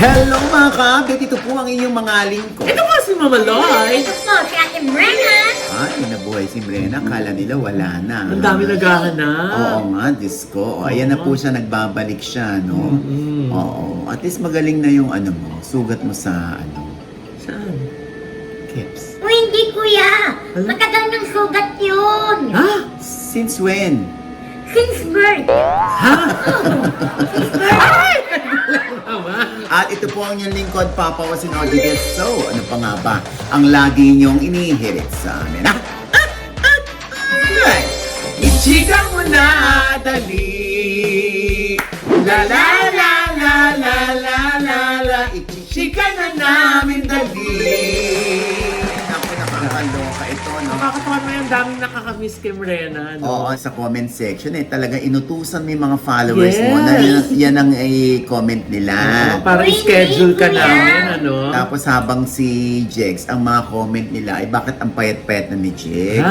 Hello mga ka-update, ito po ang inyong mga lingkod. Ito po si Mama Loy. Ito po, si Ate Brenna. Ay, nabuhay si Brenna, kala nila wala na. Ang dami naghahanap. Oo nga, Diyos ko. O, ayan na po siya, nagbabalik siya, no? Oo, at least magaling na yung ano mo, sugat mo sa Saan? hips. O hindi kuya, Ano? matagal ng sugat yun. Ha? Since when? Since birth. Mama. At ito po ang inyong lingkod, Papa Wasin Audience. So, ano pa nga ba ang lagi niyong inihirit sa amin? Ay! Ichika mo na, dali. La la la la la la la la. Ichika na namin, dali. Ako, nakakaloka ito, no? Nakakatawa mo yung daming nakakamiss kay Mrena, no? Oo, sa comment section talaga inutusan mo yung mga followers mo na Yes. yan ang i-comment nila. Para i-schedule ka Kuya. namin, ano? Tapos habang si Jex, ang mga comment nila ay bakit ang payat-payat na ni Jex?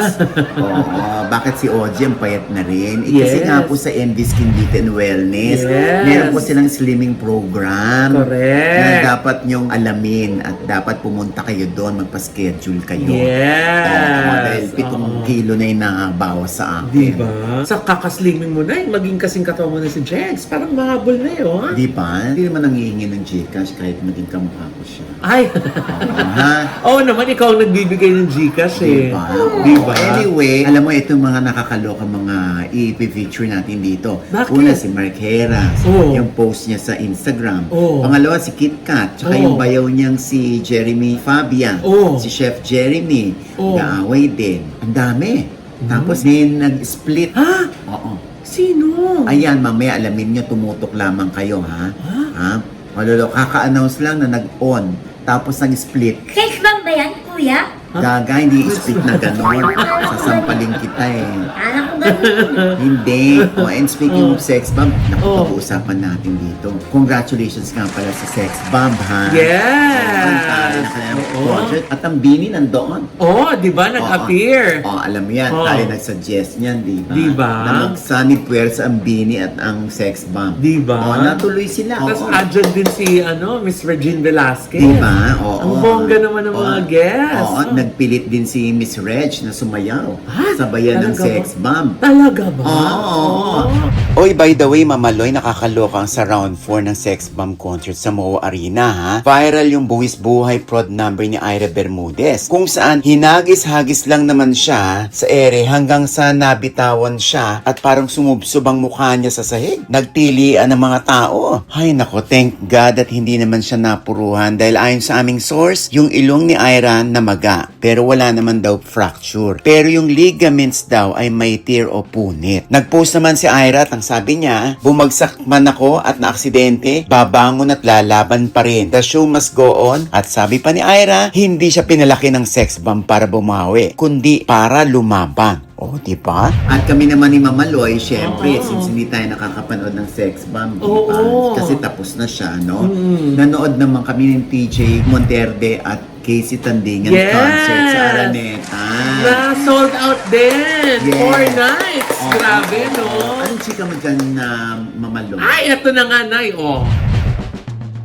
Oo, bakit si Oji ang payat na rin? Eh, kasi Yes. nga po sa MV Skin Beauty and Wellness, Yes. meron po silang slimming program. Correct. Na dapat nyong alamin at dapat pumunta kayo doon, magpa-schedule kayo. Yes. Oo, dahil 7 Oo. kilo na yung nakabawas sa akin. Diba? Sa kakaslimming mo na, maging kasing katawan mo na si Jex. Parang mahabol na yun. Di ba? Hindi naman nangihingi ng Gcash kahit maging kamukha ko siya. Ay! Oo, ha? Oo naman, ikaw ang nagbibigay ng Gcash eh. Diba? Diba? Anyway, alam mo itong mga nakakaloka mga i-feature natin dito. Bakit? Una si Mark Heras, Oo. yung post niya sa Instagram. Oo. Pangalawa si Kit Kat, tsaka Oo. yung bayaw niyang si Jeremy Fabian, Oo. si Chef Jeremy, Oo. Gaaway din. Ang dami. Tapos may nag-split. Ha? Oo. Sino? Ayan, mamaya alamin nyo, tumutok lamang kayo, ha? Ha? Malolo, kaka-announce lang na nag-on, tapos nag-split. Sex bomb ba yan, kuya? Gaga, hindi split na gano'n. Sasampalin kita eh. Alam ko ganun. Hindi. Oh, and speaking of sex bomb, naku, Oh. pag-uusapan natin dito. Congratulations nga pala sa sex bomb, ha? Yes! Oo, tayo na kanilang Oo. project. At ang Bini nandoon. Oh, di ba? Nag-appear. Oh, alam mo yan. Oo. Tayo nag-suggest niyan, di ba? Di ba? Na magsanib puwersa ang Bini at ang sex bomb. Di ba? Oh, natuloy sila. Tapos Oo. adjunct din si Miss Regine Velasquez. Di ba? Oo. Ang bongga naman ng mga Oo. guests. Oo, nagpilit din si Miss Reg na sumayaw. Ha? Sabayan ng Talaga sex ba? bomb. Talaga ba? Oo. Oy, by the way, Mamaloy, nakakaloka ang sa round 4 ng sex bomb concert sa Moa Arena, ha? Viral yung buwis buhay prod number ni Ira Bermudez, kung saan hinagis-hagis lang naman siya sa ere hanggang sa nabitawan siya at parang sumubsob ang mukha niya sa sahig. Nagtilian ng mga tao. Ay nako, thank God at hindi naman siya napuruhan dahil ayon sa aming source, yung ilong ni Ira namaga pero wala naman daw fracture. Pero yung ligaments daw ay may tear o punit. Nagpost naman si Ira at ang sabi niya, bumagsak man ako at naaksidente, babangon at lalaban pa rin. The show must go on. At sabi pa ni Ira, hindi siya pinalaki ng sex bomb para bumawi, kundi para lumaban. Oh, di ba? At kami naman ni Mama Loy, syempre, since hindi tayo nakakapanood ng sex bomb, di ba? Oo. Kasi tapos na siya, no? Nanood naman kami ng TJ Monterde at Casey Tandingan Yes. concert sa Araneta. Na sold out din. Yes. 4 nights. Oo. Grabe, no? Anong chika mo dyan na Mama Loy? Ay, eto na nga, Nay. Oh.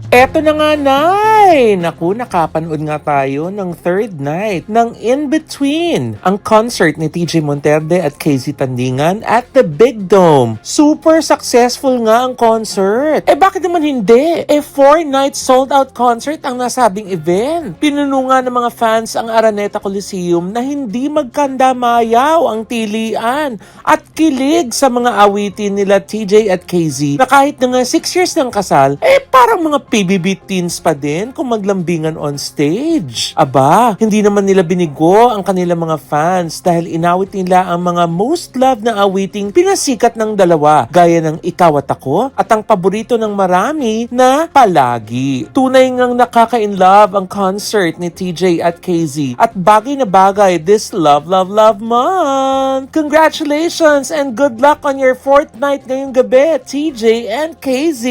Eto na nga, Nay! Naku, nakapanood nga tayo ng third night ng In Between, ang concert ni TJ Monterde at Casey Tandingan at the Big Dome. Super successful nga ang concert. Eh bakit naman hindi? 4 nights sold out concert ang nasabing event. Pinuno nga ng mga fans ang Araneta Coliseum na hindi magkandamayaw ang tilian at kilig sa mga awitin nila TJ at KZ na kahit na nga 6 years ng kasal, parang mga PBB teens pa din kung maglambingan on stage. Aba, hindi naman nila binigo ang kanilang mga fans dahil inawit nila ang mga most loved na awiting pinasikat ng dalawa, gaya ng Ikaw at Ako at ang paborito ng marami na Palagi. Tunay ngang nakaka-inlove ang concert ni TJ at KZ at bagay na bagay this Love Love Love Month. Congratulations and good luck on your 4th night ngayong gabi, TJ and KZ.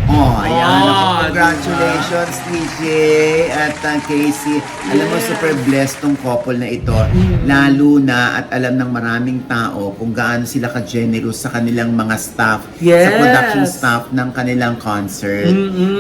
Oh, ayan. Oh, Congratulations, TJ at Casey. Alam mo, super blessed tong couple na ito. Lalo na at alam ng maraming tao kung gaano sila ka-generous sa kanilang mga staff, Yes. sa production staff ng kanilang concert.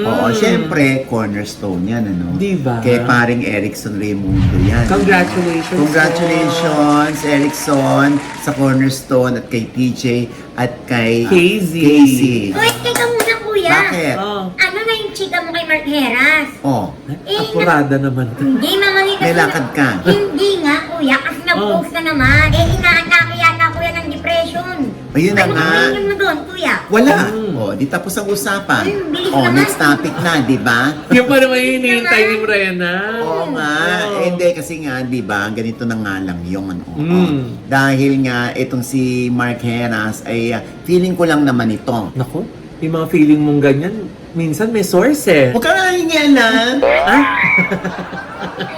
Oo, syempre, cornerstone yan, ano? Diba? Kay paring Erickson Raimundo yan. Congratulations. Congratulations, Erickson, sa cornerstone at kay TJ at kay Casey. Uy, teka muna, kuya. Bakit? Oh. Ano na yung chika mo kay Mark Heras? Oh, Apurada naman to. Hindi, mamali kasi. may lakad ka. Hindi nga, kuya. Kasi nag-post na naman. Inaatake yata, kuya, ng depression. Ayun na Ano nga. opinion mo doon, kuya? Wala. Oh, di tapos ang usapan. Bilis Oh, naman. next topic na, di ba? Yung pa naman yung hinihintay ni Brenna. Oo nga. Oo. Eh, hindi, kasi nga, di ba, ganito na nga lang yun. Oo. Mm. Dahil nga, itong si Mark Heras ay feeling ko lang naman ito. Naku, yung mga feeling mong ganyan, minsan may source eh. Huwag ka nga hingialam.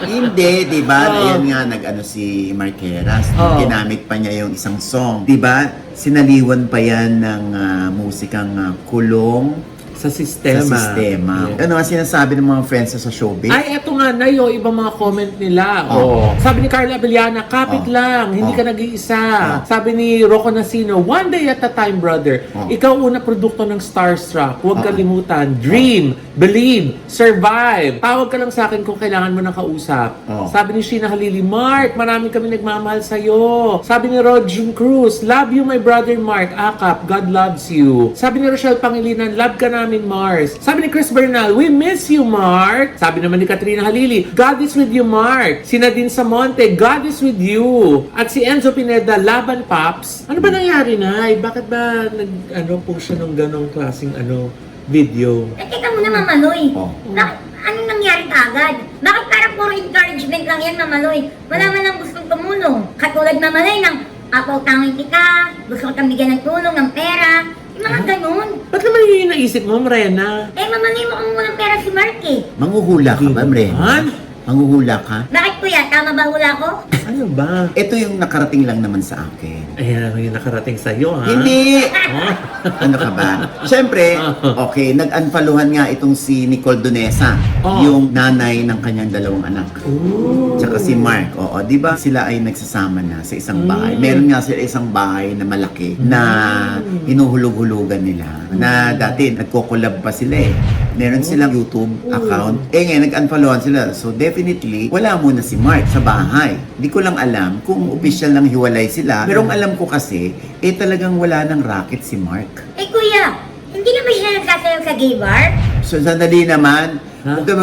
Hindi, di ba? Oo. Ayan nga, nag-ano si Mark Heras. Oo. Ginamit pa niya yung isang song. Di ba? Sinaliwan pa yan ng musikang Kulong Sa sistema. sa sistema. Yeah. Ano ang sinasabi ng mga friends sa showbiz? Ay, eto nga na yung ibang mga comment nila. Oh. Sabi ni Carla Abellana, kapit Oh. lang, hindi Oh. ka nag-iisa. Oh. Sabi ni Rocco Nasino, one day at a time, brother. Oh. Ikaw una produkto ng Starstruck. Huwag Oh. kalimutan. Dream, believe, survive. Tawag ka lang sa akin kung kailangan mo ng kausap. Oh. Sabi ni Sheena Halili, Mark, marami kami nagmamahal sa'yo. Sabi ni Rodjun Cruz, love you my brother Mark. Akap, God loves you. Sabi ni Rochelle Pangilinan, love ka namin Mars. Sabi ni Chris Bernal, we miss you Mark. Sabi naman ni Katrina Halili, God is with you Mark. Si Nadine Samonte, God is with you. At si Enzo Pineda, laban Paps. Ano ba nangyari na? Bakit ba po siya ng ganong klaseng video? Eh, teka muna, Mamaloy. Oh. Bakit, anong nangyari agad? Bakit parang puro encouragement lang yan, Mamaloy? Wala man lang gustong tumulong. Katulad, Mamaloy, ng apaw-tangin kita, gusto ko kang bigyan ng tulong, ng pera. Yung mga ganun. Ba't naman yung naisip mo, Mrena? Eh, Mamaloy, mukhang walang pera si Mark eh. Manghuhula ka ba, Mre? Han? Manghuhula ka? Bakit, kuya? Tama ba hula ko? Ano ba? Ito yung nakarating lang naman sa akin. Ayan, yung nakarating sa'yo, ha? Hindi! Oh. Ano ka ba? Siyempre, okay, nag-unfollowan nga itong si Nicole Donesa, Oh. yung nanay ng kanyang dalawang anak. Ooh. Tsaka si Mark, oo, di ba sila ay nagsasama na sa isang bahay. Meron nga sila isang bahay na malaki na hinuhulog-hulugan nila. Na dati, nagko-collab pa sila eh. Meron silang YouTube account. Eh ngayon, nag-unfollowan sila. So definitely, wala muna si Mark sa bahay. Hindi ko lang alam kung official lang hiwalay sila. Pero ang alam ko kasi, talagang wala ng racket si Mark. Eh, kuya, hindi na ba siya nagsasayaw sa gay bar? So sandali naman, Ha? huwag ka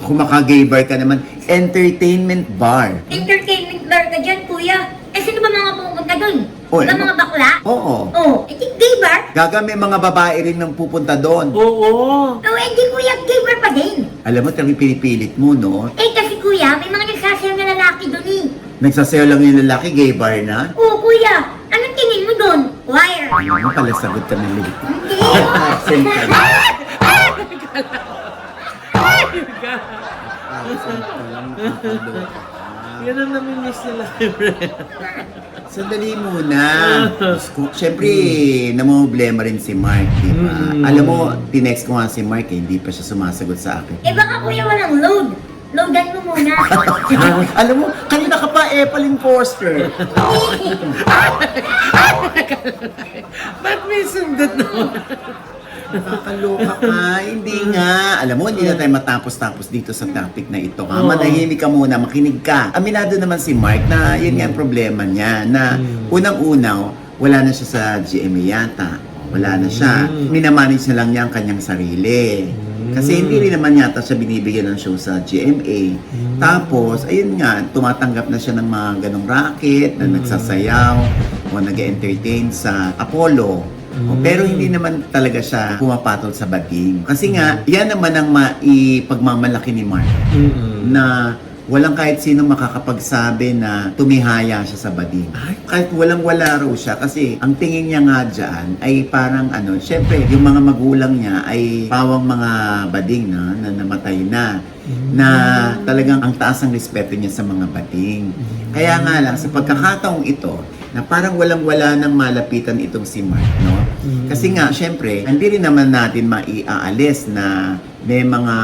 kumaka-gay bar ka naman. Entertainment bar. Entertainment bar ka dyan, kuya. Eh, sino ba mga pupunta dun? Oh, Diba ano? mga bakla? Oo. Oh, eh, di gay bar? Gaga, may mga babae rin nang pupunta doon. Oo. Oh, eh, di kuya, gay bar pa din. Alam mo, talagang pinipilit mo, no? Eh, kasi kuya, may mga nagsasayaw na lalaki dun eh. Nagsasayaw lang yung lalaki, gay bar na. Oh, kuya, anong tingin mo dun? Wire. Ano pala, sagot ka ng late. Hindi. Send ka na. Yan ang namimiss nila. Sandali muna. Siyempre, namumblema rin si Mark, di ba? Alam mo, tinext ko nga si Mark, hindi pa siya sumasagot sa akin. Eh, baka kuya walang load. Loadan mo muna. Alam mo, kanina ka pa Epalyn Foster. Ba't may sundot naman? Nakakaloka ka, hindi nga. Alam mo, hindi na tayo matapos-tapos dito sa topic na ito. Ha? Manahimik ka muna, makinig ka. Aminado naman si Mark na yun nga ang problema niya. Na unang-unaw, wala na siya sa GMA yata. Wala na siya. Minamanage na lang niya ang kanyang sarili. Kasi hindi rin naman yata siya binibigyan ng show sa GMA. Tapos, ayun nga, tumatanggap na siya ng mga ganong racket na nagsasayaw o nag-entertain sa Apollo. Pero hindi naman talaga siya pumapatol sa bading. Kasi nga, yan naman ang maipagmamalaki ni Mark. Na walang kahit sino makakapagsabi na tumihaya siya sa bading. Kahit walang-wala raw siya. Kasi ang tingin niya nga dyan ay parang syempre, yung mga magulang niya ay pawang mga bading na namatay na. Na talagang ang taas ang respeto niya sa mga bading. Kaya nga lang, sa pagkakataong ito, na parang walang-wala nang malapitan itong si Mark, no? Kasi nga, syempre, hindi rin naman natin maiaalis na may mga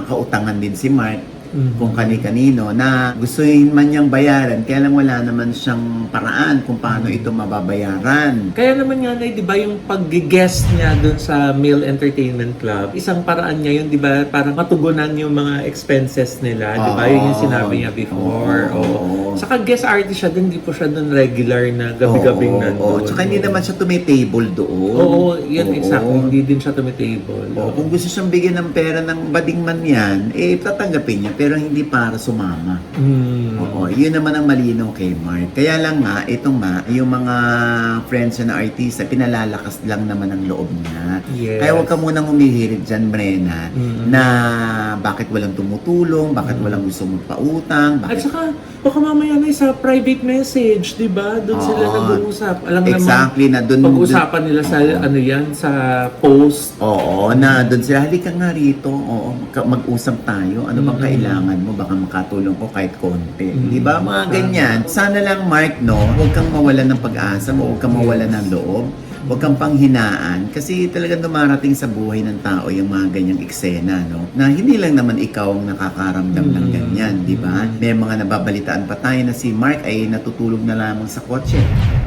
kautangan din si Mark kung kani-kanino na gustuin man niyang bayaran, kaya lang wala naman siyang paraan kung paano ito mababayaran. Kaya naman nga, Nay, di ba, yung pag-guest niya dun sa Male Entertainment Club, isang paraan niya yun, di ba, para matugunan yung mga expenses nila, di ba? Yun yung sinabi niya before. Oo. Saka guest artist siya, hindi po siya dun regular na gabi-gabing nandun. Tsaka hindi naman siya tumitable doon. Oo, yun exactly. Hindi din siya tumitable. Kung gusto siyang bigyan ng pera ng bading man yan, tatanggapin niya, pero hindi para sumama. Oo, yun naman ang malinaw kay Mark. Kaya lang nga, yung mga friends na artista, pinalalakas lang naman ang loob niya. Yes. Kaya huwag ka munang humihirit dyan, Brenna, na bakit walang tumutulong, bakit walang gusto magpautang, At bakit... saka, baka mamaya na sa private message, di ba? Doon sila nag-uusap. Alam Exactly, na naman, dun- pag-usapan nila sa, sa post. Oo, na doon sila, halika nga rito, mag-usap tayo, ano bang kailangan mo, baka makatulong ko kahit konti. Di ba, mga ganyan. Sana lang, Mark, no, huwag kang mawalan ng pag-asa, huwag kang mawalan ng loob, huwag kang panghinaan, kasi talagang dumarating sa buhay ng tao yung mga ganyang eksena, no, na hindi lang naman ikaw ang nakakaramdam ng ganyan, di ba? May mga nababalitaan pa tayo na si Mark ay natutulog na lamang sa kotse.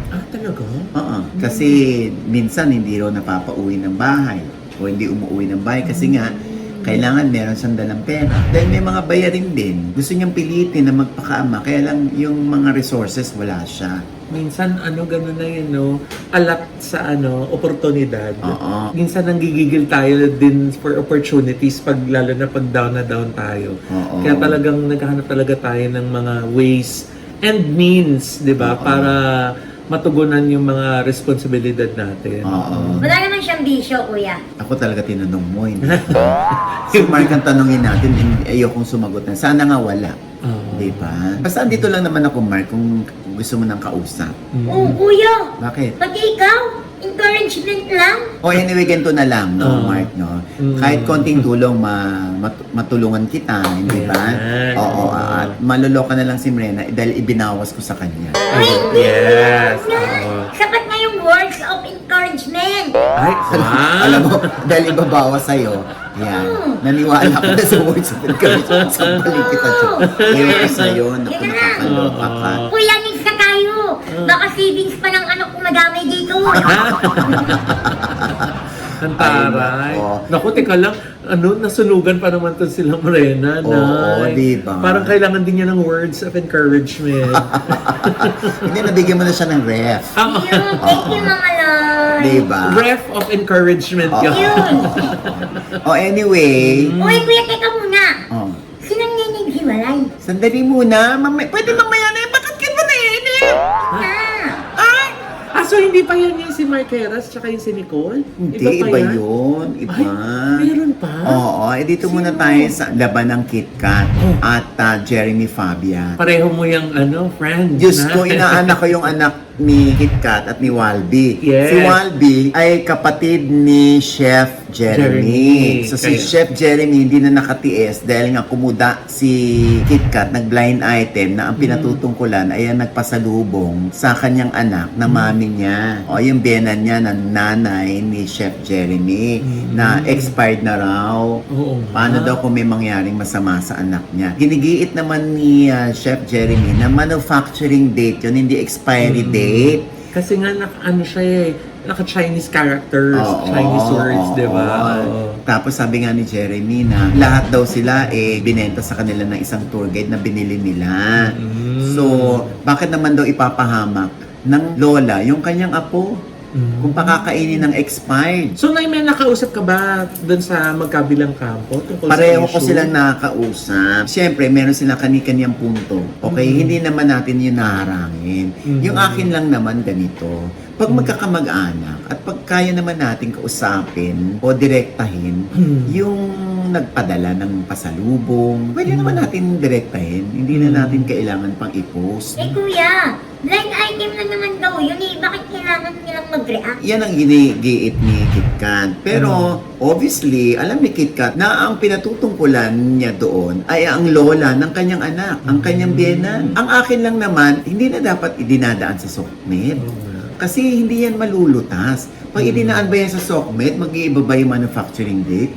Ah, talaga? Oo, kasi minsan hindi raw napapauwi ng bahay o hindi umuwi ng bahay kasi nga kailangan meron siyang dalang pera. Dahil may mga bayarin din. Gusto niyang pilitin na magpakaama kaya lang yung mga resources wala siya. Minsan, gano'n na yun, no? Alat sa, oportunidad. Oo. Minsan, nanggigigil tayo din for opportunities lalo na pag down na down tayo. Oo. Kaya talagang naghahanap talaga tayo ng mga ways and means, di ba? Oo. Para matugunan yung mga responsibilidad natin. Oo. Wala naman siyang bisyo, kuya. Ako talaga tinanong mo. Si Mark ang tanongin natin, ayokong sumagot na. Sana nga wala. Oo. Diba? Basta andito lang naman ako, Mark, kung gusto mo ng kausap. Oo, kuya. Bakit? Pati ikaw, encouragement lang. O anyway, ganito na lang, no, Mark, no? Kahit konting tulong, matulungan kita, hindi ba? Ayan. Oo, at maloloka na lang si Mrena dahil ibinawas ko sa kanya. Yes. Na, Oo. sapat na yung words of encouragement. Ay, wow. Alam mo, dahil ibabawas sa'yo, yan, naniwala ko na sa words of encouragement sa balik kita dyan. Ewan ko sa'yo, naku, nakakaloka ka. Kuya, next na tayo. Baka savings pa ng anak ko madamay dito. Ang taray. Oo. Naku, teka lang. Nasunugan pa naman to sila Morena. Oo, Nay. diba? Parang kailangan din niya ng words of encouragement. Hindi, nabigyan mo na siya ng ref. Thank you, Mama Lord. Diba? Ref of encouragement Oo. yun. Yun. Anyway, Uy, kuya, teka muna. oh, Sinang naghiwalay? sandali muna. Pwede mamaya na yun. Bakit ka ba naiinip? So hindi pa yan yung si Marqueras tsaka yung si Nicole? Hindi, pa iba yan? yun. Iba. Ay, meron pa? Oo, dito muna tayo sa laban ng Kit Kat at Jeremy Fabian. Pareho mo yung friend. Diyos ko, inaanak ko yung anak ni Kit Kat at ni Walby. Yes. Si Walby ay kapatid ni Chef Jeremy. So si Okay. Chef Jeremy hindi na nakatiis dahil nga kumuda si Kit Kat, nag-blind item na ang pinatutungkulan ay ang nagpasalubong sa kanyang anak na mami niya. O yung biyenan niya na nanay ni Chef Jeremy na expired na raw. Oo. Paano daw kung may mangyaring masama sa anak niya? Ginigiit naman ni Chef Jeremy na manufacturing date yun, hindi expiry date. Kasi nga, siya naka-Chinese characters, Oo, Chinese words, di ba? oo. Tapos sabi nga ni Jeremy na lahat daw sila binenta sa kanila ng isang tour guide na binili nila. So, bakit naman daw ipapahamak ng lola yung kanyang apo kung pakakainin ng expired? So, Nay, may nakausap ka ba dun sa magkabilang kampo? Tungkol Pareho sa ko issue? silang nakakausap. Siyempre, meron silang kani-kanyang punto. Okay, hindi naman natin yun naharangin. Yung akin lang naman ganito. Pag magkakamag-anak at pag kaya naman natin kausapin o direktahin yung nagpadala ng pasalubong, pwede naman natin direktahin. Hindi na natin kailangan pang i-post. Eh, kuya, blind item na naman daw yun eh. Bakit kailangan nilang mag-react? Yan ang ginigiit ni Kit Kat. Pero, obviously, alam ni Kit Kat na ang pinatutungkulan niya doon ay ang lola ng kanyang anak, ang kanyang biyenan. Ang akin lang naman, hindi na dapat idinadaan sa sokmed. Kasi hindi yan malulutas. Pag idinaan ba yan sa SOCMED, mag-iiba ba yung manufacturing date?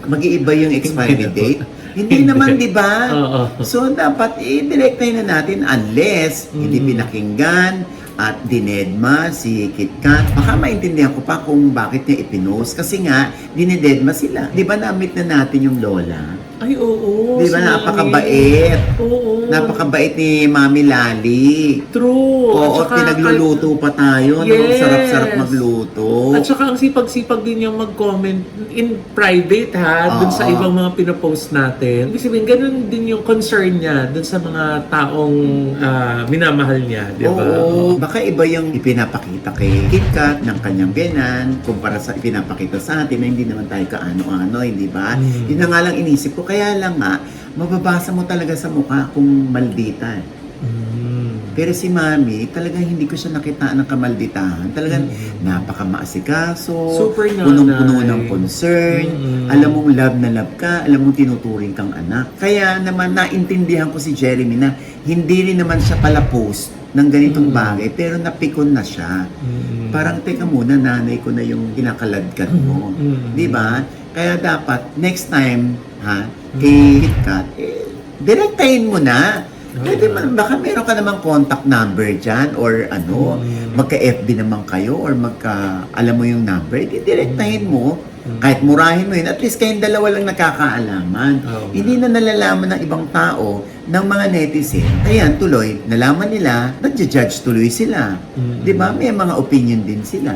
Mag-iiba yung expiry date? Hindi naman, di ba? Oo. So, dapat i-directay na natin unless hindi pinakinggan at dinedma si KitKat. Baka maintindihan ko pa kung bakit niya ipinost. Kasi nga, dinededma sila. Di ba na-meet na natin yung lola? Ay, oo. Di ba si Mami. napakabait? Oo. Napakabait ni Mami Lali. True. Oo, At saka, pinagluluto pa tayo. No? Yes. Sarap-sarap magluto. At saka ang sipag-sipag din niyang mag-comment in private ha, dun sa Oo. ibang mga pinopost natin. Ibig sabihin, ganun din yung concern niya dun sa mga taong minamahal niya, di ba? Oo. Baka iba yung ipinapakita kay KitKat ng kanyang biyanan kumpara sa ipinapakita sa atin na hindi naman tayo kaano-ano, hindi ba? Yun na nga lang inisip ko. Kaya lang nga, mababasa mo talaga sa mukha kung maldita. Pero si Mami, talagang hindi ko siya nakita ng kamalditahan. Talagang napaka-maasikaso, Super nanay. punong-puno ng concern, alam mong love na love ka, alam mong tinuturing kang anak. Kaya naman naintindihan ko si Jeremy na hindi rin naman siya pala post ng ganitong bagay, pero napikon na siya. Parang, teka muna, nanay ko na yung kinakaladkad mo. Di ba? Kaya dapat, next time, kay KitKat, direktahin mo na. Pwede man, baka meron ka namang contact number dyan or ano, magka-FB naman kayo or alam mo yung number, direktahin mo. Kahit murahin mo yun, at least kayong dalawa lang nakakaalaman. Hindi na nalalaman ng ibang tao, ng mga netizen. Ayan, tuloy, nalaman nila, nagja-judge tuloy sila. Di ba? May mga opinion din sila.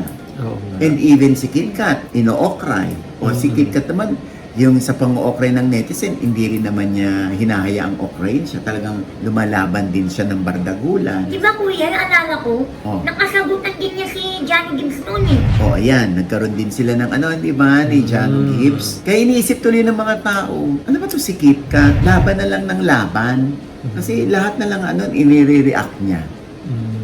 And even si KitKat, ino-okray. O si KitKat naman, yung sa pang-okray ng netizen, hindi rin naman niya hinahayaang okrayin siya. Talagang lumalaban din siya ng bardagulan. Di ba kuya, naalala ko, nakasagutan din niya si Johnny Gibbs noon eh. O ayan, nagkaroon din sila ng di ba, ni Jano Gibbs. Kaya iniisip tuloy ng mga tao, ano ba to si KitKat? Laban na lang ng laban. Kasi lahat na lang inire-react niya.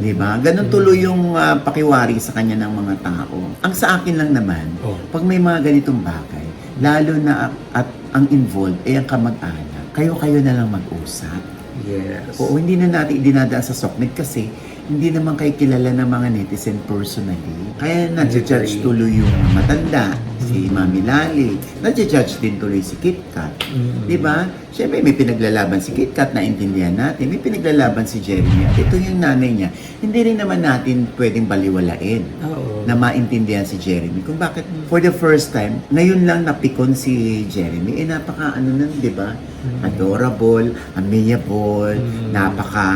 Di ba? Ganon tuloy yung pakiwari sa kanya ng mga tao. Ang sa akin lang naman, pag may mga ganitong bagay, lalo na at ang involved ay ang kamag-anak. Kayo-kayo na lang mag-usap. Yes. Oo, hindi na natin idinadaan sa SOCMED kasi hindi naman kayo kilala ng mga netizen personally. Kaya nadja-judge tuloy yung matanda, si Mami Lali. Nadja-judge din tuloy si KitKat. Di ba? Siyempre, may pinaglalaban si KitKat, naintindihan natin. May pinaglalaban si Jeremy. At ito yung nanay niya. Hindi rin naman natin pwedeng baliwalain na maintindihan si Jeremy. Kung bakit for the first time, ngayon lang napikon si Jeremy. Napaka di ba? Adorable, amiable, napaka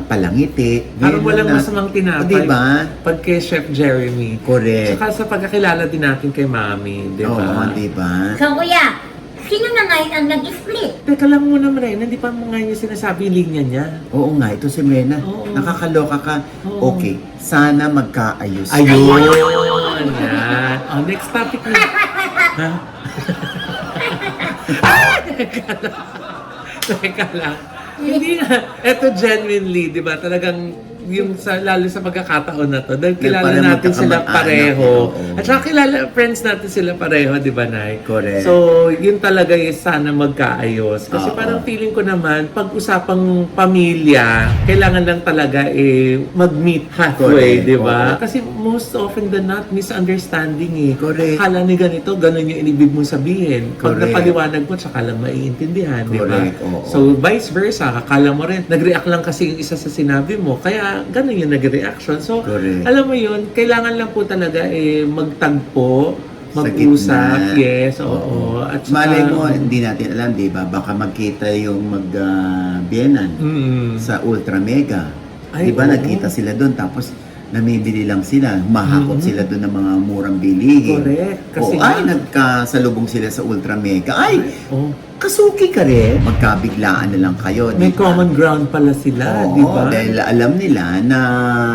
palangiti. Parang walang masamang tinapay. Di ba? Pag kay Chef Jeremy. Correct. Saka sa pagkakilala din natin kay Mami, di ba? Oo, di ba? So kuya, sino na ngayon ang nag-split? Teka lang muna, Marena, hindi pa mo ngayon yung sinasabi yung linya niya. Oo nga, ito si Mena. Oo. Nakakaloka ka. Oo. Okay, sana magkaayos. Ayun! Yan. Oh, next topic na. Ha? Teka lang. Hindi nga. Ito genuinely, di ba? Talagang yung lalo sa pagkakataon na to. Dahil kilala Parang natin sila magkakamag-anak, pareho. oo. At saka kilala, friends natin sila pareho, di ba, Nay? Correct. So, yun talaga yung sana magkaayos. Kasi Oo. parang feeling ko naman, pag usapang pamilya, kailangan lang talaga mag-meet halfway, Correct, di ba? oo. Kasi most often than not, misunderstanding eh. Correct. Kala ni ganito, ganun yung inibig mong sabihin. Pag Correct. napaliwanag mo, tsaka lang maiintindihan, di ba? Correct, oo. So, vice versa, akala mo rin, nag-react lang kasi yung isa sa sinabi mo, kaya ganun yung nag-reaction. So, Correct. alam mo yun, kailangan lang po talaga magtagpo, Sa mag-usap, gitna. yes, oo. At saka, Malay mo, hindi natin alam, di ba? Baka magkita yung mag-bienan sa Ultra Mega. Ay, Di ba? oo. Nagkita sila doon, tapos namibili lang sila. Humahakot sila doon ng mga murang bilihin. Correct. Kasi O ay, nagkasalubong sila sa Ultra Mega. Ay, oh, kasuki ka rin. Magkabiglaan na lang kayo. may di ba? common ground pala sila, Oo, di ba? dahil alam nila na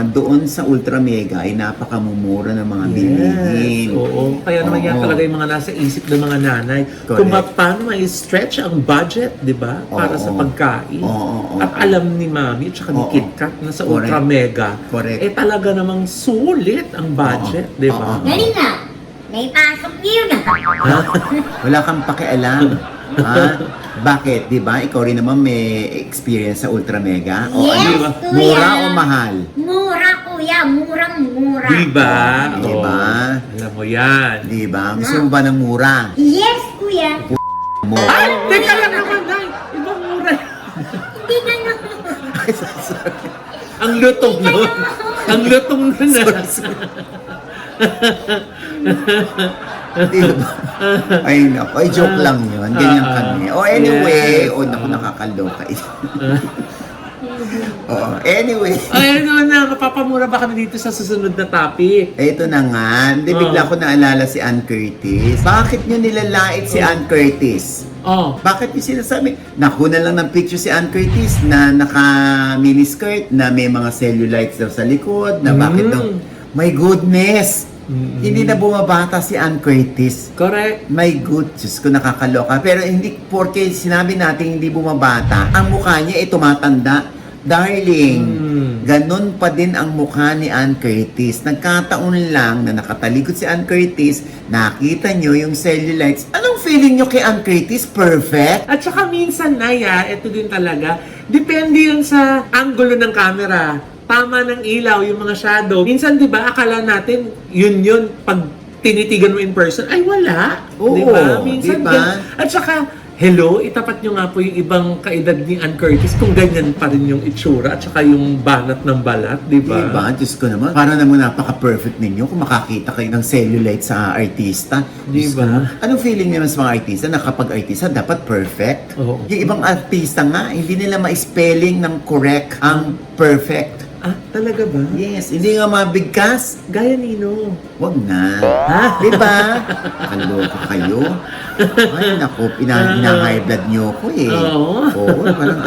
doon sa Ultra Mega ay napakamumura ng mga bilihin. Oo. Kaya naman yan Oo. talaga yung mga nasa isip ng mga nanay. Correct. Kung paano may stretch ang budget, di ba? Para Oo. sa pagkain. Oo. At alam ni Mami at saka ni Oo. KitKat na sa Correct. Ultra Mega, Correct. talaga namang sulit ang budget, Oo. di ba? Oo. Galing na. Naipasok niyo na. Ha? Wala kang pakialam. Ha? Bakit? Di ba? Ikaw rin naman may experience sa Ultra Mega? Yes, ano ba? kuya. Mura o mahal? Mura kuya. kuya, murang-mura. Diba? Diba? Oh, alam mo yan. Diba? Gusto mo ba ng mura? Yes, kuya. Mo. Ay, teka lang naman, Nay. Ibang mura. Hindi ka na. Ay, sorry. Ang lutong nun. Ang lutong nun na. Diba? Ay, naku. Ay, joke lang yun. Ganyan kami. Oh, anyway. Oh, naku, nakakaloka. Oh, anyway. Ay, ano na, mapapamura ba kami dito sa susunod na topic? Ito na nga. Hindi, bigla ko naalala si Ann Curtis. Bakit nyo nilalait si Ann Curtis? Oh. Bakit yung sinasabi? Nakuna lang ng picture si Ann Curtis na naka-miniskirt, na may mga cellulites daw sa likod, na bakit daw, my goodness! Hindi na bumabata si Ann Curtis. Correct. My good, Diyos ko, nakakaloka. Pero hindi, porke sinabi natin hindi bumabata, ang mukha niya ay tumatanda. Darling, ganon pa din ang mukha ni Ann Curtis. Nagkataon lang na nakatalikod si Ann Curtis, nakita nyo yung cellulites. Anong feeling nyo kay Ann Curtis? Perfect? At saka minsan, Naya, ito din talaga, depende yun sa angulo ng camera. Tama ng ilaw, yung mga shadow. Minsan, di ba, akala natin, yun, pag tinitigan mo in person, ay wala. Oo, di ba? Minsan, di ba? At saka, hello, itapat nyo nga po yung ibang kaedad ni Ann Curtis kung ganyan pa rin yung itsura at saka yung banat ng balat, di ba? Diba? Diyos ko naman. Para naman napaka-perfect ninyo kung makakita kayo ng cellulite sa artista. Diyos Diba? ko naman. Anong feeling naman sa mga artista na kapag artista dapat perfect? Oo. Yung ibang artista nga, hindi nila ma-spelling ng correct ang perfect. Ah, talaga ba? Yes, hindi nga mabigkas. Gaya nino. Wag na. Ha? Diba? Kaloka kayo. Ay, naku, high blood nyo ko eh. Oo. Oo, parang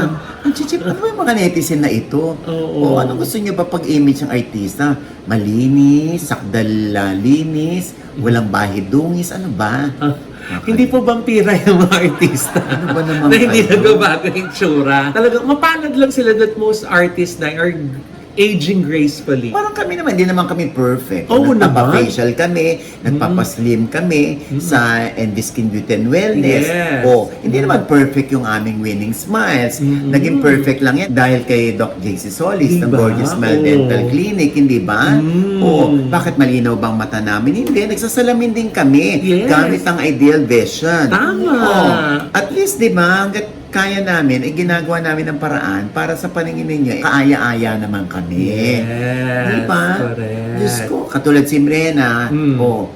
ang chichip. Ano ba yung mga netizen na ito? Oo. Ano gusto nyo ba pag-image ng artista? Malinis, sakdal linis, walang bahidungis, ano ba? Hindi po vampira yung mga artista. Ano ba naman na hindi kayo? nagbabago yung tsura. Talagang mapalad lang sila that most artists na are aging gracefully. Parang kami naman, hindi naman kami perfect. Oo Nagpapa-facial kami, nagpapa-slim kami sa ND Skin Beauty and Wellness. Yes. Hindi naman perfect yung aming winning smiles. Naging perfect lang yan dahil kay Doc JC Solis ng Diba? Gorgeous Smile Oo. Dental Clinic, hindi ba? Bakit malinaw bang mata namin? Hindi, nagsasalamin din kami Yes. gamit ang Ideal Vision. Tama. At least, di ba, hanggat kaya namin, ginagawa namin ng paraan para sa paningin ninyo, kaaya-aya naman kami. Yes, Diba? correct. Diyos ko, katulad si Mrena,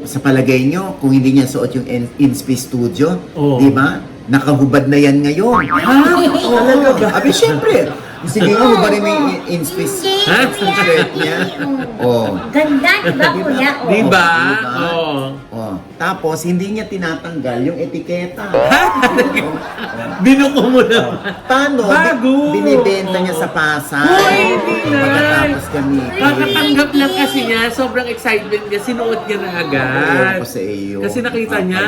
sa palagay nyo, kung hindi niya suot yung Inspi Studio, Oh. di ba? Nakahubad na yan ngayon. Talaga ba? Abi, syempre. Sige nga, hubarin mo yung Inspi Hindi, shirt niya. Oh. Ganda, diba kuya? Oh. Diba? Diba? Oo. Oh. Tapos, hindi niya tinatanggal yung etiketa. Binuko mo naman. Paano? Bago. Binibenta niya sa Pasay. Uy, hindi na. Pagkatapos kami. Kakatanggap lang kasi niya, sobrang excitement niya, sinuot niya na agad. Ewan ko sa iyo. Kasi nakita niya,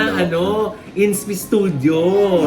Inspi Studio,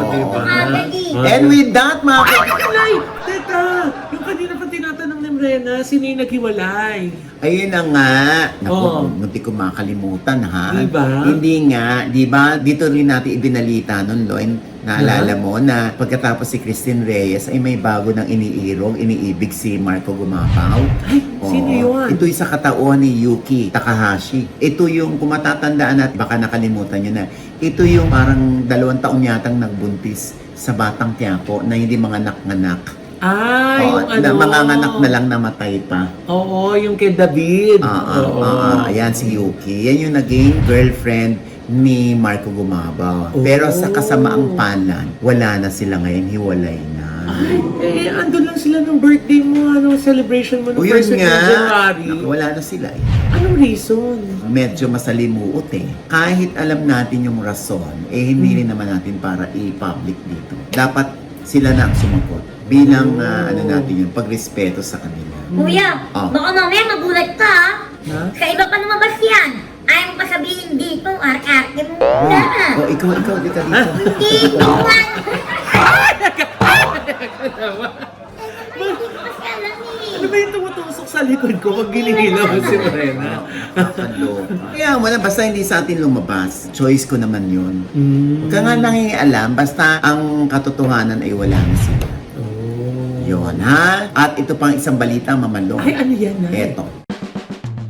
di ba? Madali. And with that, mga Ay, teka! Yung kanina pa tinatanong ni Mrena, sino yung naghiwalay? ayun na nga. Naku, Oh. munti ko makalimutan ha. Diba? Hindi nga. Diba? Dito rin natin ibinalita nun, Loin. Naalala mo na pagkatapos si Christine Reyes ay may bago ng iniibig si Marco Gumapaw. Ay, sino yun? Ito'y sa katauhan ni Yuki Takahashi. Ito yung, kung matatandaan natin, baka nakalimutan nyo na. Ito yung parang 2 taon yatang nagbuntis sa Batang Quiapo na hindi mga anak-nganak. Ah, yung Na mga anak na lang namatay pa. Oo, yung kay David. Oo. Ayan si Yuki. Yan yung naging girlfriend ni Marco Gumabaw. Oh. Pero sa kasamaang palad, wala na sila ngayon, hiwalay na. Ay, andun lang sila nung birthday mo, celebration mo O nung yun first week nga, ng January. naku, wala na sila eh. Anong reason? Medyo masalimuot eh. Kahit alam natin yung rason, hindi rin naman natin para i-public dito. Dapat sila na ang sumagot bilang natin yung pagrespeto sa kanila. Kuya, Oh. baka mamaya magulat ka ha. Ha? Sa iba pa lumabas yan. Ayaw mo pa sabihin dito, arte-arte mo na. O ikaw, di ka dito. Dito nga. Kasi alam Ano ba yung tumutusok sa likod ko pag ginigilaw mo si Morena? Kaya mo na, basta hindi sa atin lumabas. Choice ko naman yun. Huwag ka nga nangingialam, basta ang katotohanan ay wala na sila. Oh. Yun, ha? At ito pang isang balita, mamalong. Ay, ano yan, Nay? Eto.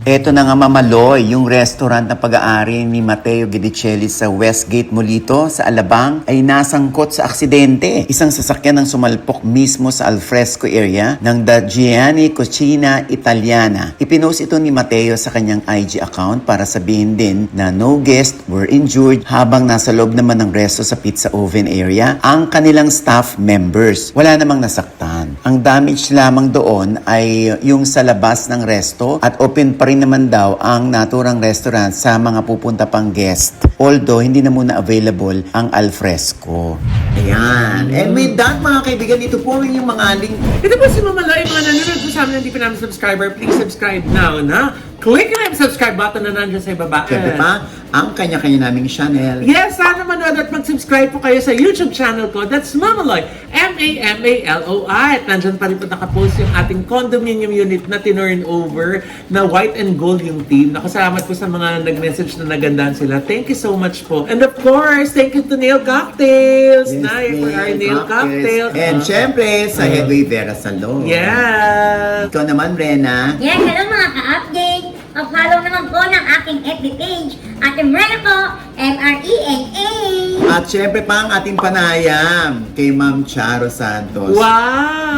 Eto na nga Mamaloy, yung restaurant na pag-aari ni Matteo Guidicelli sa Westgate Molito sa Alabang ay nasangkot sa aksidente. Isang sasakyan ang sumalpok mismo sa alfresco area ng The Gianni Cucina Italiana. Ipinost ito ni Matteo sa kanyang IG account para sabihin din na no guests were injured habang nasa loob naman ng resto sa pizza oven area ang kanilang staff members. Wala namang nasaktan. Ang damage lamang doon ay yung sa labas ng resto at open pa rin naman daw ang naturang restaurant sa mga pupunta pang guest. Although, hindi na muna available ang alfresco. Ayan. And with that, mga kaibigan, ito po yung mga link. Ito po si Mama Loy, mga nanonood po sa amin, hindi pa namin subscriber, please subscribe now na. Click na yung subscribe button na nandiyan sa ibaba. Siyempre pa, ang kanya-kanya naming channel. Yes, sana manood at mag-subscribe po kayo sa YouTube channel ko. That's Mamaloy. M-A-M-A-L-O-I. At nandyan pa rin po nakapost yung ating condominium unit na tinurn over na white and gold yung team. Nakasalamat po sa mga nag-message na nagandahan sila. Thank you so much po. And of course, thank you to Nail Cocktails. Yes, For our Nail Cocktails. And syempre, sa Headway Vera Salon. Yes. Ikaw naman, Rena. Yes, hello mga ka-update. Mag-follow naman po ng aking FB page. Ate Mrena po, M-R-E-N-A. At syempre pa ang ating panayam kay Ma'am Charo Santos. Wow.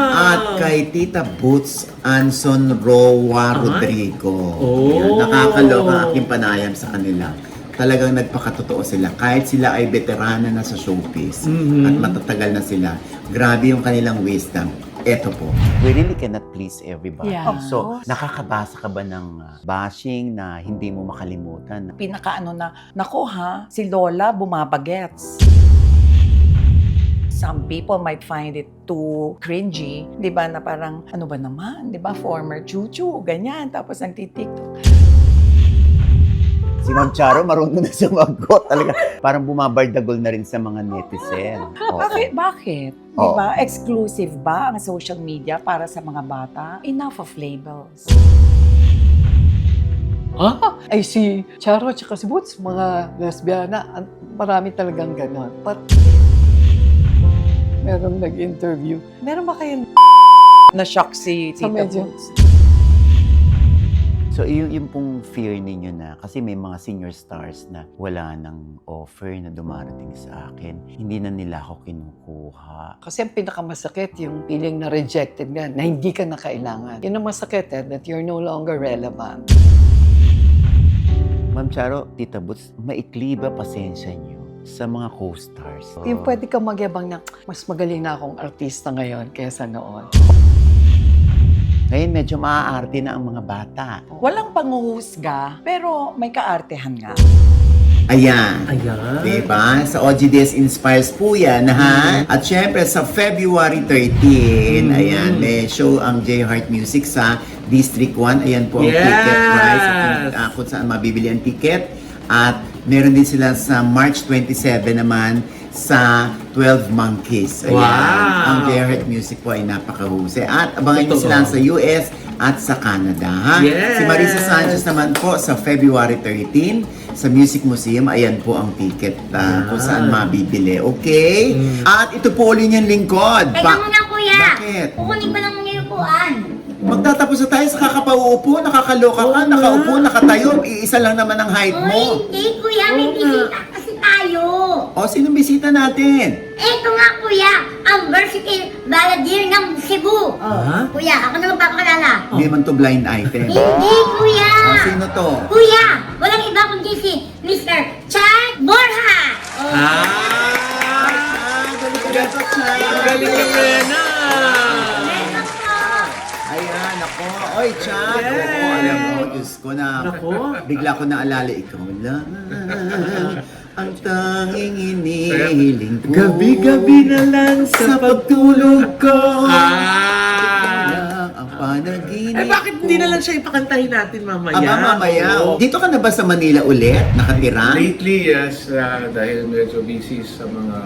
At kay Tita Boots Anson Roa Rodrigo. Oh. Yan, nakakaloka ang aking panayam sa kanila. Talagang nagpakatotoo sila. Kahit sila ay veterana na sa showbiz at matatagal na sila, grabe yung kanilang wisdom. Eto po. We really cannot please everybody. Yeah. So, nakakabasa ka ba ng bashing na hindi mo makalimutan? Pinakaano na, nako ha, si Lola bumabagets. Some people might find it too cringy, di ba, na parang, ano ba naman, di ba, former chuchu, ganyan, tapos nagtitiktok. Si Ma'am Charo, marunong na sumagot. Talaga, parang bumabardagol na rin sa mga netizen. Oo. Bakit? Di Oo. ba, exclusive ba ang social media para sa mga bata? Enough of labels. Ay si Charo at si Boots, mga lesbiana, marami talagang ganon. But, merong nag-interview. Meron ba kayong Na-shock si sa Tita medyo? Boots. So, yung pong fear ninyo na, kasi may mga senior stars na wala nang offer na dumarating sa akin, hindi na nila ako kinukuha. Kasi ang pinakamasakit, yung feeling na rejected nga, na hindi ka na kailangan. Yun ang masakit that you're no longer relevant. Ma'am Charo, Tita Boots, maikli ba pasensya niyo sa mga co-stars? Yung pwede kang magyabang na, mas magaling na akong artista ngayon kaysa noon. Ngayon, medyo maaarte na ang mga bata. Walang panghuhusga, pero may kaartehan nga. Ayan. Ayan. Diba? Sa OGDS Inspires po yan, ha? At syempre, sa February 13, ayan, may show ang J Heart Music sa District 1. Ayan po ang Yes! ticket price at kung saan mabibili ang ticket. At meron din sila sa March 27 naman sa 12 Monkeys. Ayan. Wow! Ang J Heart Music po ay napakahusay. At abangan nyo Totoo. sila sa US at sa Canada, ha? Yes! Si Marisa Sanchez naman po sa February 13 sa Music Museum. Ayan po ang ticket kung saan mabibili. Okay? At ito po ulit yung lingkod. Teka muna kuya. Bakit? Kukunin ko lang yung upuan. Magtatapos na tayo sa kakapauupo, nakakaloka ka, nakaupo, nakatayo. Iisa lang naman ang height Uy, mo. hindi kuya, may bisita kasi tayo. O, sinong bisita natin? Eto nga kuya, ang versatile balladeer ng Cebu. Ah? Kuya, ako na magpapakalala. Hindi man to blind item. Hindi kuya. O, sino to? Kuya, walang iba kundi si Mr. Chad Borja. Ah! Ang galing ng Rena! Meron po. Ayan, ako. Oy, Chad. Yes. Oo, alam mo, Diyos ko na. Nako. Bigla ko naalala, ikaw lang ang tanging inihiling ko. Gabi-gabi na lang sa pagtulog ko. Ah! Lang ang panaginip Eh bakit hindi ko. na lang siya ipakantahin natin mamaya? Aba, mamaya. Oo. Dito ka na ba sa Manila ulit? Nakatira? Lately, yes, dahil medyo busy sa mga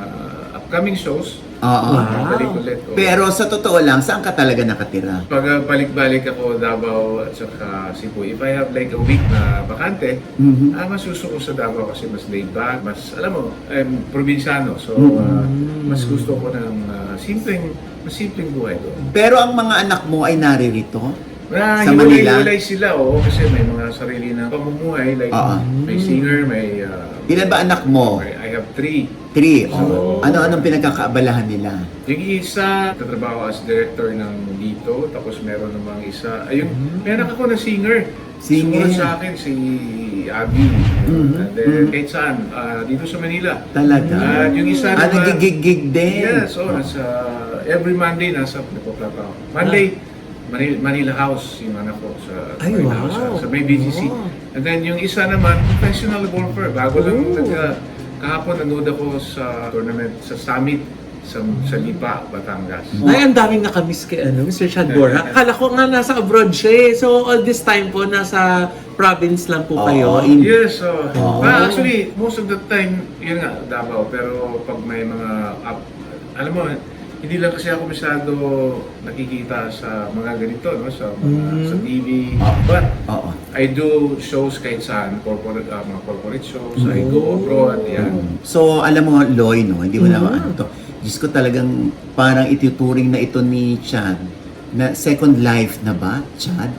upcoming shows. Oo. Wow. Balik ulit. Pero sa totoo lang, saan ka talaga nakatira? Pag balik-balik ako Davao at saka Cebu, if I have like a week na bakante, Mhm. masuso ko sa Davao kasi mas laid back, mas, alam mo, probinsyano. So, mas gusto ko ng mas simpleng buhay doon. Pero ang mga anak mo ay naririto? Sa Manila? Hiwalay sila, kasi may mga sarili na pamumuhay. Like, Oo. may singer, may... Ilan ba anak mo? I have 3. 3. So- Ano-anong pinagkakaabalahan nila? Yung isa, tatrabaho as director ng dito, tapos meron namang isa, may anak ako na singer. Singer? Sumunod sa akin, si Abby. And then, kahit saan, dito sa Manila. Talaga? At yung isa naman... nagigig din? Yes, every Monday nasa nagpaplataw. Monday, Manila House, yung anak ko sa Ay, Manila wow. House, sa may BGC. Wow. And then yung isa naman, professional golfer. Bago lang kahapon nanood ako sa tournament sa Summit sa Lipa, Batangas. Ay, ang daming nakamiss kay Mr. Chad Borja. Akala ko nga nasa abroad siya eh. So, all this time po, nasa province lang po kayo. Yes, actually, most of the time, yun nga, Davao. Pero pag may mga alam mo, hindi lang kasi ako masyado nakikita sa mga ganito, no? Sa TV. But I do shows kahit saan, mga corporate shows. I go abroad, yan. So, alam mo, Loy, no? Hindi mo na ano to. Diyos ko talagang parang ituturing na ito ni Chad na second life na ba, Chad?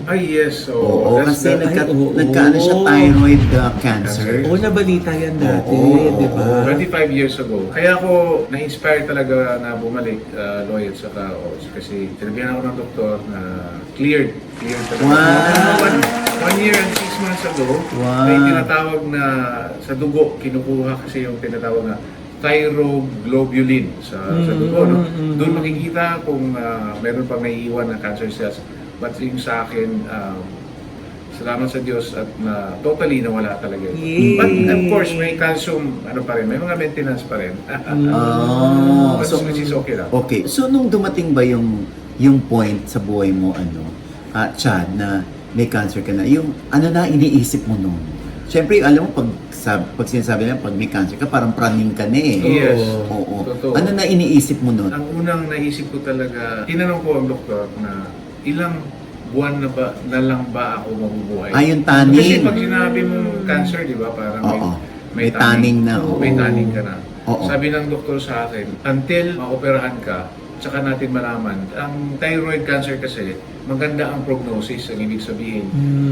Ay, yes. So, Oo, that's kasi the- nagkaano siya thyroid cancer. Oo, nabalita yan dati, Oo, di ba? 25 years ago. Kaya ako na-inspire talaga na bumalik, Lloyd, saka kasi sinabihan ako ng doktor na cleared talaga. Wow. One year and 6 months ago, Wow. may tinatawag na sa dugo, kinukuha kasi yung tinatawag na thyroglobulin sa dugo. No? Doon makikita kung meron pang naiiwan na cancer cells. But yung sa akin, salamat sa Diyos at na totally nawala talaga ito. Yay! But of course, may calcium, pa rin, may mga maintenance pa rin. But So, which is okay lang. okay. So, nung dumating ba yung point sa buhay mo, Chad, na may cancer ka na, yung ano na iniisip mo nun? Siyempre, alam mo, pag sinasabi na pag may cancer ka, parang praning ka na eh. Yes. Oo. Totoo. Ano na iniisip mo nun? Ang unang naisip ko talaga, tinanong ko ang doktor na ilang buwan na lang ba ako mabubuhay? Yung tanning. Kasi pag sinabi mong cancer, di ba, parang Oo. May tanning na, oo. May tanning ka na. Oo. Sabi ng doktor sa akin, until maoperahan ka, tsaka natin malaman. Ang thyroid cancer kasi, maganda ang prognosis, ang ibig sabihin.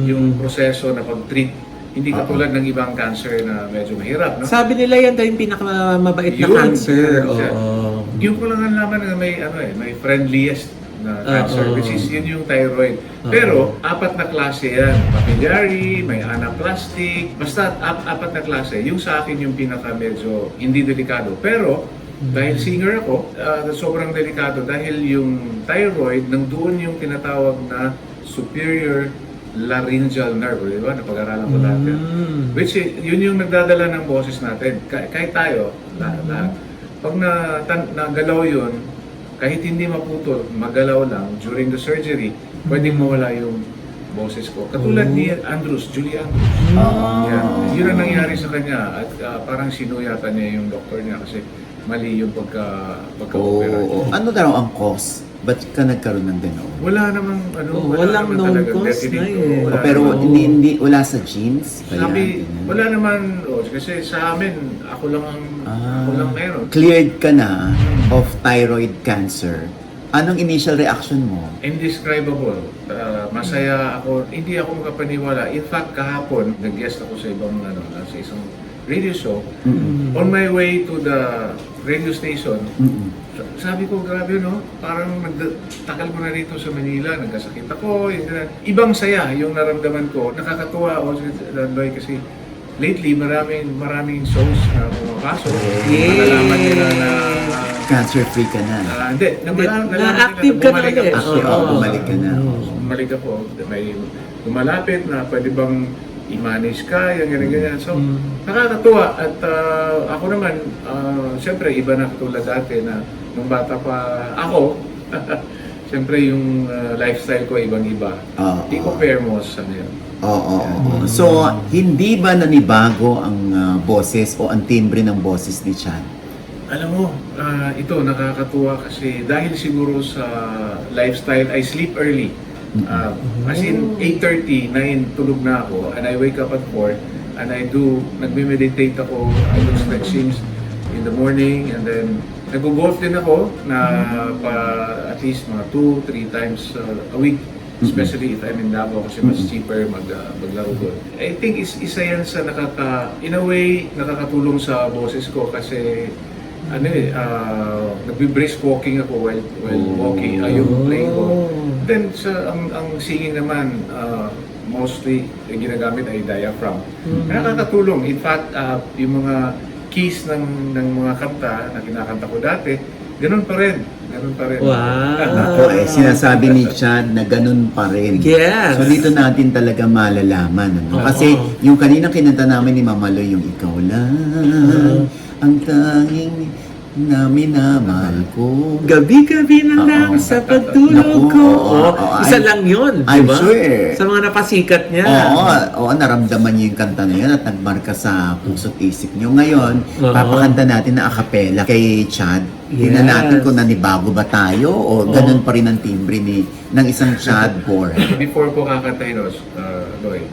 Yung proseso na pag-treat, hindi katulad ng ibang cancer na medyo mahirap, no? Sabi nila yan daw yung pinakamabait na Yun, cancer. yun siya. Oo. Yung ko lang nalaman na may friendliest na cancer, Oo. which is yun yung thyroid. Pero, 4 na klase yan. Papillary, may anaplastic, basta 4 na klase. Yung sa akin yung pinaka medyo hindi delikado. Pero, dahil singer ako, sobrang delikado dahil yung thyroid, nandoon yung tinatawag na superior laryngeal nerve, di ba? Napag-aralan ko dati. Which is, yun yung nagdadala ng boses natin. Kahit tayo, pag nagalaw yun, kahit hindi maputol, magalaw lang during the surgery, pwedeng mawala yung boses ko. Katulad ni Julie Andrews. Yan. Yun ang nangyari sa kanya at parang sinuyatan niya yung doktor niya kasi mali yung pagka-opera. Ano daw ang cause? Ba't ka nagkaroon ng gano'n? Wala namang walang known talagang cause na definite. eh. Wala Pero namang- hindi wala sa genes? Kaya, Sabi, ganun. wala naman, kasi sa amin, ako lang meron. Cleared ka na of thyroid cancer. Anong initial reaction mo? Indescribable. Masaya ako. Hindi ako makapaniwala. In fact, kahapon, nag-guest ako sa ibang, sa isang radio show. On my way to the radio station, sabi ko, grabe no, parang takal ko na rito sa Manila, nagkasakit ako, ibang saya yung naramdaman ko. Nakakatuwa ako kasi lately maraming shows na pumapasok. Nalaman nila na Cancer-free ka na. hindi, Na-active ka na ulit. Bumalik ka na. Bumalik ako. May lumalapit na pwede bang i-manage ka, ganyan. So, nakakatuwa. At ako naman, siyempre, iba na katulad dati na nung bata pa ako, siyempre yung lifestyle ko ibang-iba. I-compare mo sa ngayon. Oo. So, hindi ba nanibago ang boses o ang timbre ng boses ni Chad? Alam mo, ito nakakatuwa kasi dahil siguro sa lifestyle, I sleep early. As in 8:30, 9 tulog na ako and I wake up at 4 and nagme-meditate ako, I do stretchings in the morning and then nag-golf din ako na at least mga 2-3 times a week. especially if I'm in Davao kasi mas cheaper maglaro doon. I think isa yan sa in a way, nakakatulong sa boses ko kasi nagbe-brisk walking ako while walking, yung playing ko. Then ang singing naman, mostly ginagamit ay diaphragm. Nakakatulong. In fact, yung mga keys ng mga kanta na kinakanta ko dati, ganun pa rin. Ako sinasabi ni Chad na ganun pa rin. Yes. So dito natin talaga malalaman. Ano? Kasi yung kanina kinanta namin ni Mama Loy, yung ikaw lang ang tanging na minamahal ko. Gabi-gabi na lang sa pagtulog ko. Isa lang yun, di I'm ba? sure. Sa mga napasikat niya. Oo, naramdaman niyo yung kanta na yun at nagmarka sa puso't isip niyo. Ngayon, papakanta natin na acapella kay Chad. Tingnan natin kung nanibago ba tayo o ganun pa rin ang timbre ng isang Chad Bor. Before ko kakantahin, Loy,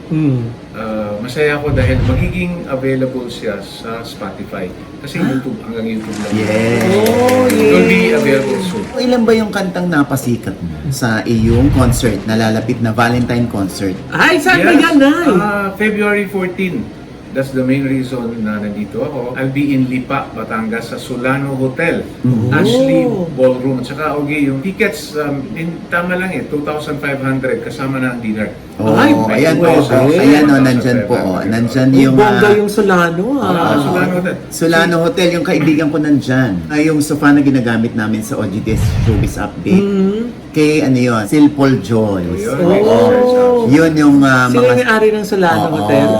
masaya ako dahil magiging available siya sa Spotify. Kasi YouTube, hanggang YouTube lang. Yes. It will be available soon. Ilan ba yung kantang napasikat mo sa iyong concert, nalalapit na Valentine concert? Ay, saan ba yan, Nay? February 14. That's the main reason na nandito ako. I'll be in Lipa, Batangas sa Solano Hotel. Ashley Ballroom. At saka, yung tickets, tama lang 2,500 kasama na ang dinner. Ayan po. Ayan nandyan po. Nandyan yung... Bongga yung Solano, Solano Hotel. Solano Hotel, yung kaibigan ko nandyan. Yung sofa na ginagamit namin sa OGDS Showbiz Update. Kay Silpol Joyce. Yun yung Sila mga... yung ari ng Solano Hotel?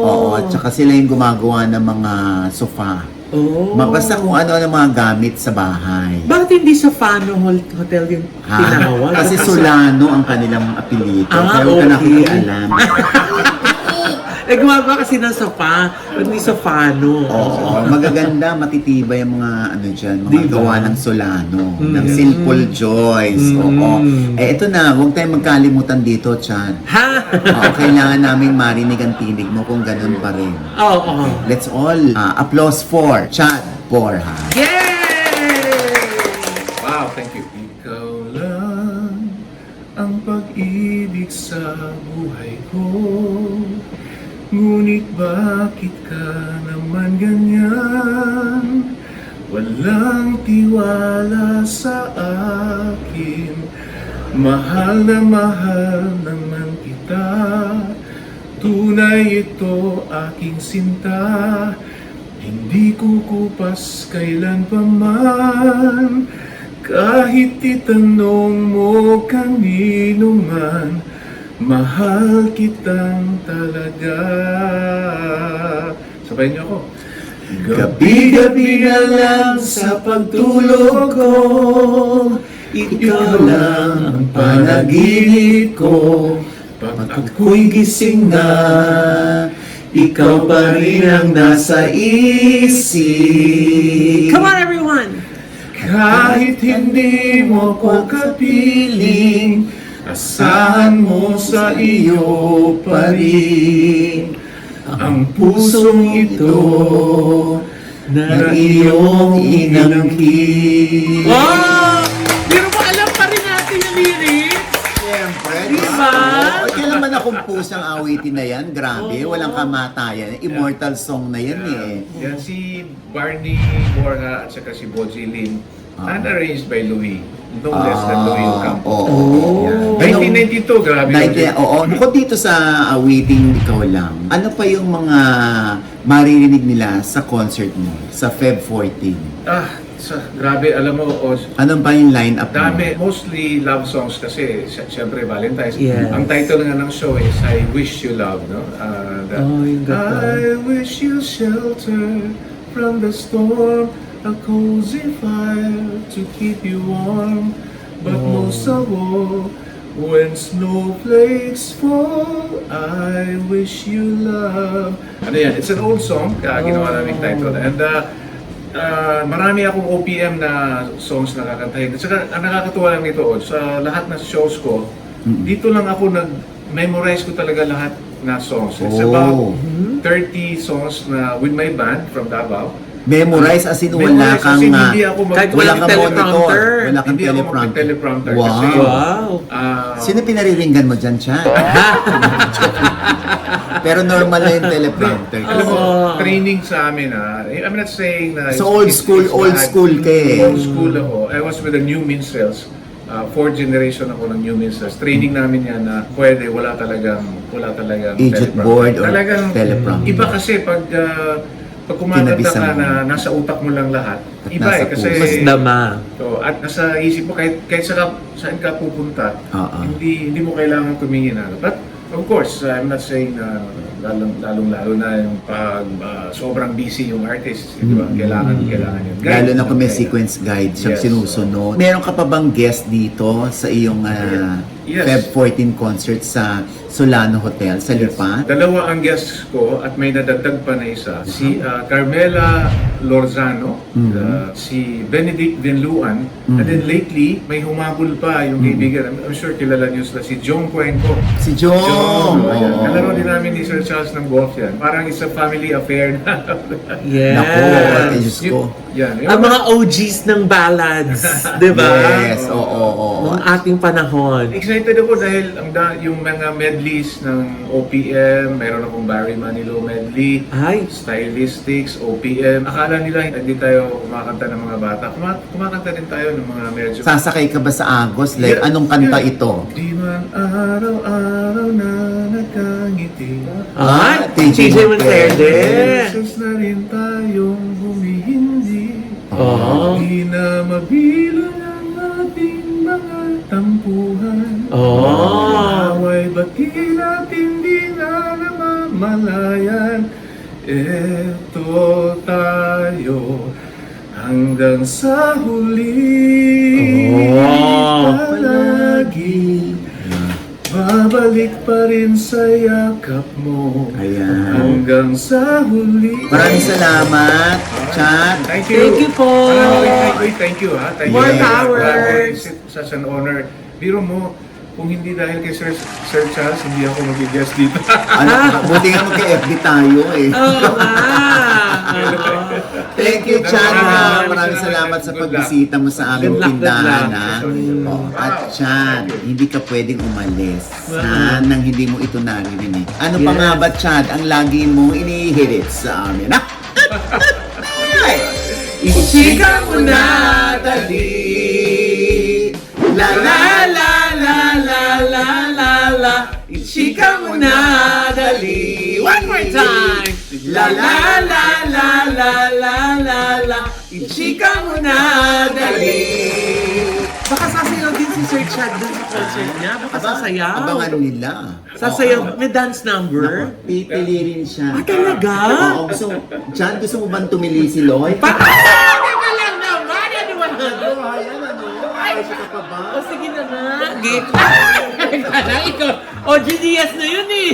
Oo, at saka sila yung gumagawa ng mga sofa. Basta kung ano-ano mga gamit sa bahay. Bakit hindi sa Fano Hotel yung tinawag? Kasi Solano ang kanilang apelyido. Kaya huwag ka nakikialam. Gumagawa kasi ng sofa, hindi sa Fano. Oo, magaganda, matitibay ang mga dyan, mga Diba? gawa ng Solano, ng Simple Joyce. Oo. Ito na, huwag tayong magkalimutan dito, Chad. Ha? Kailangan naming marinig ang tinig mo kung ganun pa rin. Oo. Let's all applause for Chad Borja. Yay! Wow, thank you. Ikaw lang ang pag-ibig sa buhay ko. Ngunit bakit ka naman ganyan? Walang tiwala sa akin. Mahal na mahal naman kita. Tunay ito aking sinta. Hindi kukupas kailan pa man. Kahit itanong mo kanino man, mahal kitang talaga. Sabayin niyo ako. Gabi-gabi na lang sa pagtulog ko, ikaw lang ang panaginip ko. Pag ako'y gising na, ikaw pa rin ang nasa isip. Come on, everyone! Kahit hindi mo ko kapiling, asahan mo sa iyo pa rin ang pusong ito na iyong inangkin. Wow! Pero mo alam pa rin natin yung lyrics? Siyempre, Diba? Kailan man nakumpus ang awitin na yan? Grabe, walang kamatayan. Immortal song na yan Yan si Barney Borja at saka si Boji Lim, and arranged by Louis. No less than Louis Ocampo. Oo. Yan. 1992, grabe. Bukod dito sa awiting ikaw lang, ano pa yung mga maririnig nila sa concert mo, sa Feb 14? Grabe, alam mo, Anong pa yung line-up mo? dami, mostly love songs kasi syempre Valentine's. Yes. Ang title nga ng show is I Wish You Love, no? Yung ganda. I wish you shelter from the storm, a cozy fire to keep you warm, but most of all, when snowflakes fall, I wish you love. Ano yan? It's an old song, ginawa namin title. And marami akong OPM na songs na kakantahin. At saka, ang nakakatuwa lang nito, sa lahat ng shows ko, dito lang ako nag-memorize ko talaga lahat na songs. It's about 30 songs na with my band from Davao. Memorize as in wala Memorize kang as in hindi ako kahit wala walang kang teleprompter. monitor, wala kang Hindi ako teleprompter. mag-teleprompter Wow. kasi Wow. Sino pinariringgan mo dyan, Chan? Pero normal na yung teleprompter. Alam mo, training sa amin I'm not saying na... So old school ka eh. Old school ako. I was with the New Minstrels. Fourth generation ako ng New Minstrels. Training namin yan na pwede, wala talagang Agent teleprompter. board or Talagang teleprompter. iba kasi pag kumakanta Kinabisan ka mo. na nasa utak mo lang lahat. At Iba nasa kasi... puso. Mas dama. At nasa isip mo, kahit saan ka pupunta, hindi mo kailangan tumingin. But of course, I'm not saying na lalong-lalo na yung pag sobrang busy yung artist, di ba? Kailangan yun. Lalo na kung may sequence guide siyang Yes. sinusunod. Meron ka pa bang guest dito sa iyong Yes. Feb 14 concert sa Solano Hotel sa Lipa? Dalawa ang guests ko at may nadagdag pa na isa. Si Carmela Lorzano, si Benedict Denluan, and then lately, may humabol pa yung kaibigan. I'm sure kilala niyo sila, si Jong Cuenco. Si Jong! Ayan. Oo. Kalaro din namin ni Sir Charles ng golf yan. Parang it's a family affair na. Yes. Naku, Ate Diyos ko. Yan. Ang mga OGs ng ballads, di ba? Yes, oo. Ng ating panahon. Excited ako dahil yung mga medleys ng OPM, mayroon akong Barry Manilow medley, Ay. Stylistics, OPM. Akala nila hindi tayo kumakanta ng mga bata. Kumakanta din tayo ng mga medyo... Sasakay ka ba sa Agos? Like, anong kanta ito? Di man araw-araw na nakangiti. Ah, TJ TJ Monterde. Beses na rin tayong humihindi. Oo. Di na mabilang ang ating mga tampuhan. Oo. Away ba't di natin di na namamalayan? Eto tayo hanggang sa huli. Oh. Palagi babalik pa rin sa yakap mo. Ayan. Hanggang sa huli. Maraming salamat, Chat. Thank you. Thank you po. Thank you ha. Thank More you. power. It's such an honor. Biro mo, kung hindi dahil kay Sir Charles, hindi ako mag-guest dito. Buti nga magka-FB tayo eh. Oo nga. Thank you, Chan. Maraming salamat sa Good luck. pagbisita mo sa aming Good luck, good tindahan. luck. Ha? Oh, at Chan, hindi ka pwedeng umalis ha, nang hindi mo ito naririnig. Ano pa Yes. nga ba, Chad, ang lagi mong inihirit sa amin? Ha? Ay! Ichika mo na, dali. La la la la la la la la. Ichika mo na, dali. One more time. La la la la la la la la. Ichika mo na, dali. Baka sasayaw din si Sir Chad dun sa concert niya. Baka sasayaw. Abangan nila. Sasayaw. May dance number. Pipili rin siya. Ah, talaga? Oo, Chan, gusto mo bang tumili si Lloyd? Teka lang naman. Ano ba na? Ay, siya pa ba? O sige na nga. Teka lang, ikaw. O, GDS na yun eh.